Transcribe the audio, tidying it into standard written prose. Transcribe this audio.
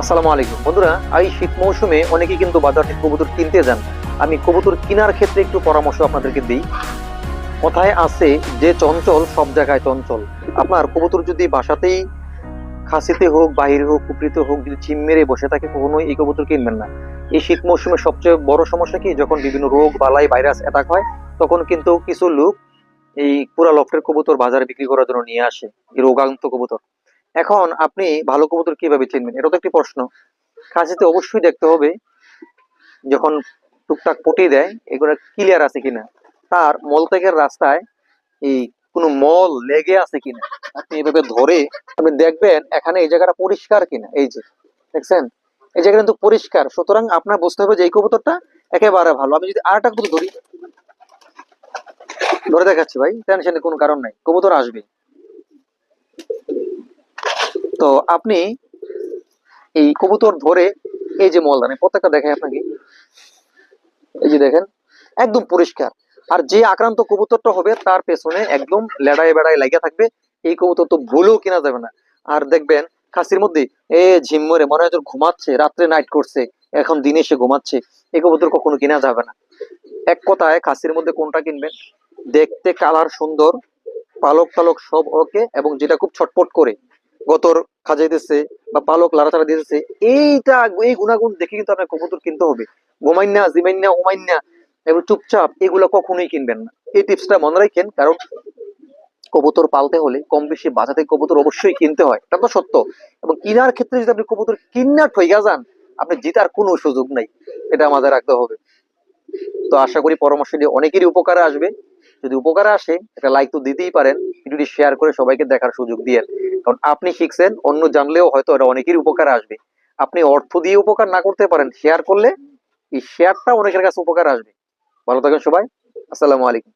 আসসালামু আলাইকুম বন্ধুরা, এই শীত মৌসুমে অনেকেই কিন্তু বাজার থেকে কবুতর কিনতে যান। আমি কবুতর কেনার ক্ষেত্রে একটু পরামর্শ আপনাদেরকে দিই। কথায় আছে যে চঞ্চল সব জায়গায় চঞ্চল। আপনার কবুতর যদি বাসাতেই খাসিতে হোক বাহিরে হোক পুকুরিতে হোক যদি ঝিম মেরে বসে থাকে, কখনোই এই কবুতর কিনবেন না। এই শীত মৌসুমে সবচেয়ে বড় সমস্যা কি, যখন বিভিন্ন রোগ বালাই ভাইরাস অ্যাটাক হয়, তখন কিন্তু কিছু লোক এই পুরা লফটের কবুতর বাজারে বিক্রি করার জন্য নিয়ে আসে, এই রোগাক্রান্ত কবুতর। এখন আপনি ভালো কবুতর কিভাবে চিনবেন, এটা তো একটি প্রশ্ন। খাসিতে অবশ্যই দেখতে হবে যখন টুকটাক পটি দেয় এগুলো ক্লিয়ার আছে কিনা, তার মলত্যাগের রাস্তায় এই কোনো মল লেগে আছে কিনা। আপনি এভাবে ধরে আপনি দেখবেন এখানে এই জায়গাটা পরিষ্কার কিনা। এই যে দেখছেন, এই জায়গাটা কিন্তু পরিষ্কার, সুতরাং আপনার বুঝতে হবে যে এই কবুতরটা একেবারে ভালো। আমি যদি আরেকটা কবুতর ধরি, ধরে দেখাচ্ছি ভাই, টেনশনের কোনো কারণ নাই, কবুতর আসবে। তো আপনি এই কবুতর ধরে এই যে মলদানি প্রত্যেকটা দেখাই আপনাকে, এই যে দেখেন একদম পরিষ্কার। আর যে আক্রান্ত কবুতরটা হবে তার পেছনে একদম লেড়ায় বেড়ায় লাগিয়ে থাকবে, এই কবুতর তো ভুলেও কিনা যাবে না। আর দেখবেন খাসির মধ্যে ঝিমমরে মনে হয় ঘুমাচ্ছে, রাত্রে নাইট করছে, এখন দিনে সে ঘুমাচ্ছে, এই কবুতর কখনো কিনা যাবে না। এক কথায় খাসির মধ্যে কোনটা কিনবেন, দেখতে কালার সুন্দর, পালক টালক সব ওকে, এবং যেটা খুব ছটপট করে গতর খাজাইতেছে বা পালক লাড়াচাড়া দিতেছে, এইটা এই গুণাগুণ দেখে কিন্তু আপনার কবুতর কিনতে হবে। ঘুমাইন না জিমাইন না উমাইন না এবং চুপচাপ এগুলো কখনোই কিনবেন না। এই টিপসটা মনে রাখেন, কারণ কবুতর পালতে হলে কম বেশি বাজাতে কবুতর অবশ্যই কিনতে হয়, এটা তো সত্য। এবং কেনার ক্ষেত্রে যদি আপনি কবুতর কিনা ঠইগা যান, আপনি জিতার কোনো সুযোগ নাই, এটা আমাদের রাখতে হবে। তো আশা করি পরামর্শটি অনেকেরই উপকারে আসবে। যদি উপকারে আসে একটা লাইক তো দিতেই পারেন, ভিডিওটি শেয়ার করে সবাইকে দেখার সুযোগ দিয়ে। কারণ আপনি শিখছেন, অন্য জানলেও হয়তো এটা অনেকেরই উপকারে আসবে। আপনি অর্থ দিয়ে উপকার না করতে পারেন, শেয়ার করলে এই শেয়ারটা অনেকের কাছে উপকার আসবে। ভালো থাকেন সবাই, আসসালামু আলাইকুম।